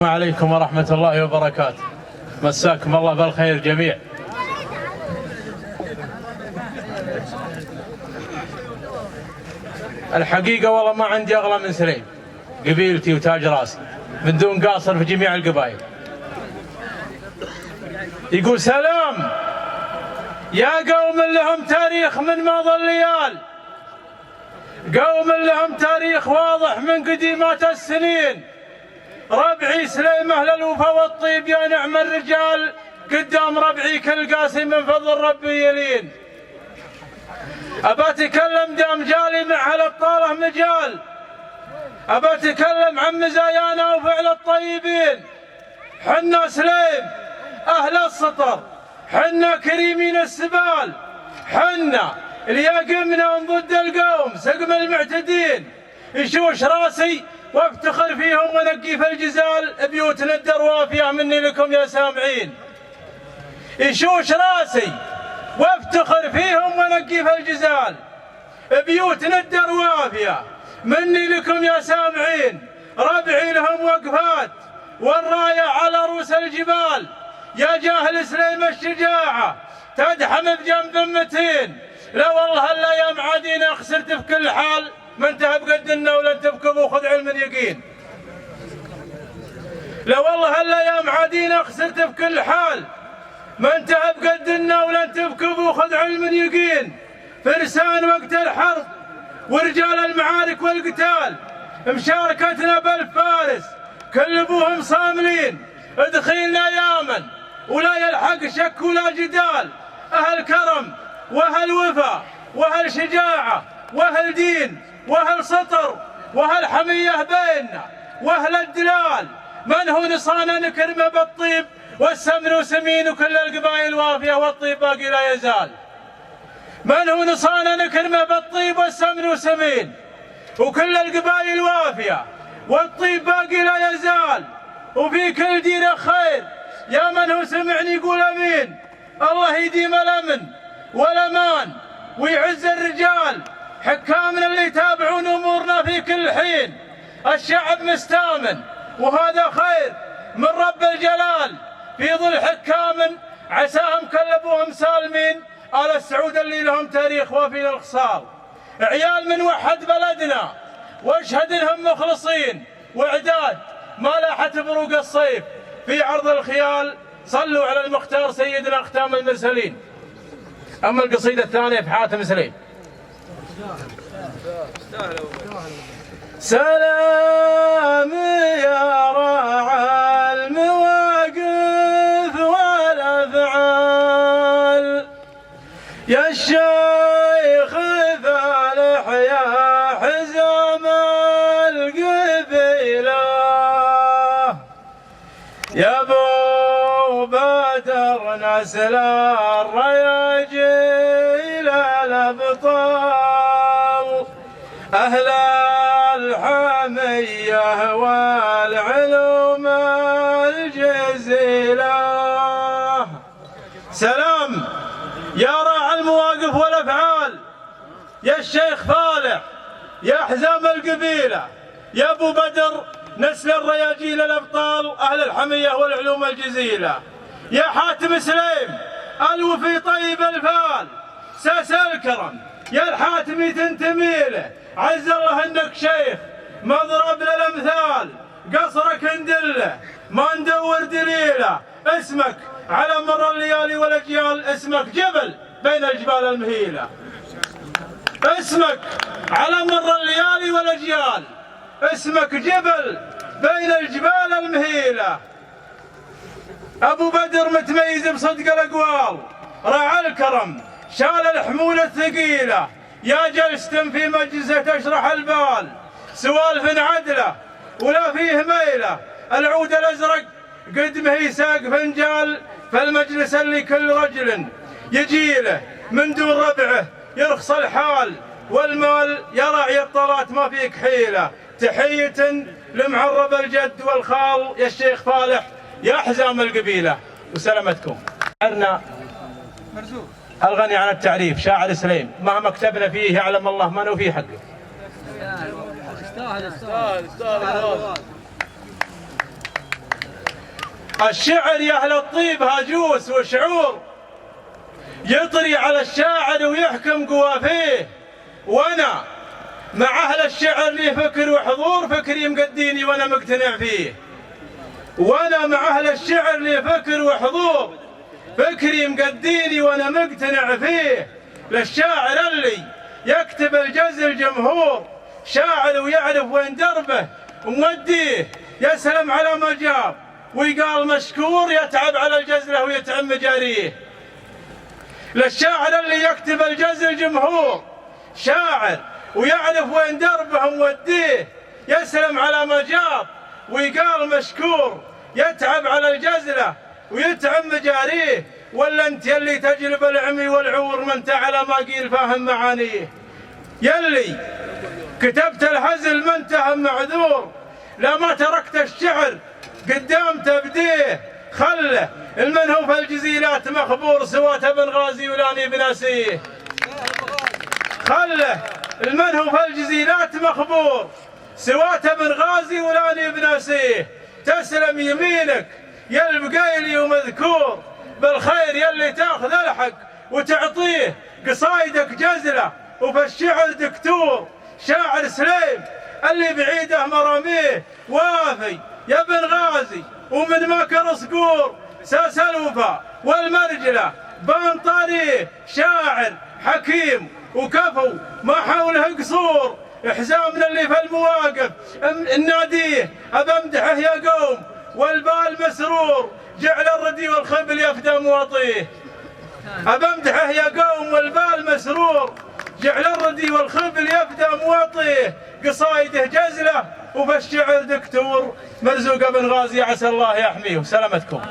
عليكم ورحمة الله وبركاته. مساكم الله بالخير جميع. الحقيقة والله ما عندي أغلى من سليم، قبيلتي وتاج راسي من دون قاصر في جميع القبائل. يقول سلام يا قوم لهم تاريخ من ماضى الليال، قوم لهم تاريخ واضح من قديمات السنين، ربعي سليم أهل الوفا والطيب يا نعم الرجال، قدام ربعي كل قاسي من فضل ربي يلين. أبى أتكلم دام جالي مع هالأبطاله مجال، أبى أتكلم عن مزايانا وفعل الطيبين. حنا سليم أهل السطر، حنا كريمين السبال، حنا اللي قمنا ضد القوم سقم المعتدين. يشوش راسي وافتخر فيهم ونقي في الجزال، بيوتنا الدروافية مني لكم يا سامعين. يشوش راسي وافتخر فيهم ونقي في الجزال، بيوتنا الدروافية مني لكم يا سامعين. ربعي لهم وقفات والراية على رؤوس الجبال، يا جاهل سليم الشجاعة تدحم بجنب متين. لا والله الايام عادينا خسرت في كل حال، ما انتهى بقدنا ولن تبكوا خذ علم يقين. لا والله الايام عادينا خسرت في كل حال، ما انتهى بقدنا ولن تبكوا خذ علم يقين. فرسان وقت الحرب ورجال المعارك والقتال، مشاركتنا بالفارس كل ابوهم صاملين. دخيلنا يامن ولا يلحق شك ولا جدال، اهل كرم واهل وفا واهل شجاعه واهل دين واهل سطر واهل حميه بيننا واهل الدلال. من هو نصانا نكرمه بالطيب والسمن وسمين، وكل القبائل وافيه والطيب باقي لا يزال. من هو نصانا نكرمه بالطيب والسمن وسمين، وكل القبائل وافيه والطيب باقي لا يزال. وفي كل ديره خير يا من هو سمعني يقول امين. الله يديم الامن والامان ويعز الرجال، حكامنا اللي يتابعون امورنا في كل حين. الشعب مستامن وهذا خير من رب الجلال، في ظل حكام عساهم كلبوهم سالمين. آل السعود اللي لهم تاريخ وفي الخصال، عيال من وحد بلدنا واشهد انهم مخلصين، واعداد ما لاحت بروق الصيف في عرض الخيال. صلوا على المختار سيدنا ختام المرسلين. اما القصيده الثانيه في حاتم سليم. سلام يا راعى المواقف والافعال، يا الشيخ فالح يا حزام القبيله، يا ابو بدر نسل الرياجيل الابطال، اهل الحميه والعلوم الجزيله. سلام يا راعي المواقف والافعال، يا الشيخ فالح يا حزام القبيله، يا ابو بدر نسل الرياجيل الابطال، اهل الحميه والعلوم الجزيله. يا حاتم سليم الوفي طيب الفال، ساس الكرم يا الحاتمي تنتمي له، عز الله انك شيخ مضرب للامثال. قصرك ندله ما ندور دليله، اسمك على مر الليالي والاجيال، اسمك جبل بين الجبال المهيله. اسمك على مر الليالي والاجيال، اسمك جبل بين الجبال المهيله. ابو بدر متميز بصدق الاقوال، راعى الكرم شال الحمول الثقيله، يا جلسة في مجلسه تشرح البال. سوالف عدله ولا فيه ميله، العود الازرق قد ما هي ساق فنجال، فالمجلس اللي كل رجل يجيله من دون ربعه يرخص الحال، والمال يا راعي الطلات ما فيك حيله. تحيه لمعرب الجد والخال يا الشيخ فالح يا حزام القبيله، وسلامتكم. شاعرنا الغني عن التعريف شاعر سليم، مهما كتبنا فيه يعلم الله ما نوفي حقه. استاهل الشعر يا أهل الطيب هاجوس وشعور يطري على الشاعر ويحكم قوافيه، وأنا مع أهل الشعر لي فكر وحضور، فكري مقديني وأنا مقتنع فيه. وأنا مع أهل الشعر لي فكر وحضور، فكري مقديني وأنا مقتنع فيه. للشاعر اللي يكتب الجزل جمهور، شاعر ويعرف وين دربه وموديه، يسلم على ما جاب ويقال مشكور، يتعب على الجزله ويتعم مجاريه. للشاعر اللي يكتب الجزل جمهور، شاعر ويعرف وين دربه موديه، يسلم على ما جاب ويقال مشكور، يتعب على الجزله ويتعم مجاريه. ولا انت يلي تجلب العمي والعور، ما انت على ما قيل فاهم معانيه. يلي كتبت الهزل ما انت هم معذور، لا ما تركت الشعر قدام تبديه. خله المن هو في الجزيلات مخبور، سوات بن غازي ولاني بناسيه. خله المن هو في الجزيلات مخبور، سوات بن غازي ولاني بناسيه. تسلم يمينك يا البقايلي ومذكور، بالخير يلي تاخذ الحق وتعطيه. قصايدك جزله وفي الشعر دكتور، شاعر سليم اللي بعيده مراميه. وافي يا بن غازي ومن مكر صقور، ساس الوفا والمرجله بان طريه. شاعر حكيم وكفو ما حوله قصور، حزامنا اللي في المواقف الناديه أبمدحه يا قوم والبال مسرور. جعل الردي والخبل يفدى مواطيه، أبمدحه يا قوم والبال مسرور. جعل الردي والخبل يفدى مواطيه. قصايده جزله وفي الشعر دكتور، مرزوق بن غازي عسى الله يحميه. سلامتكم.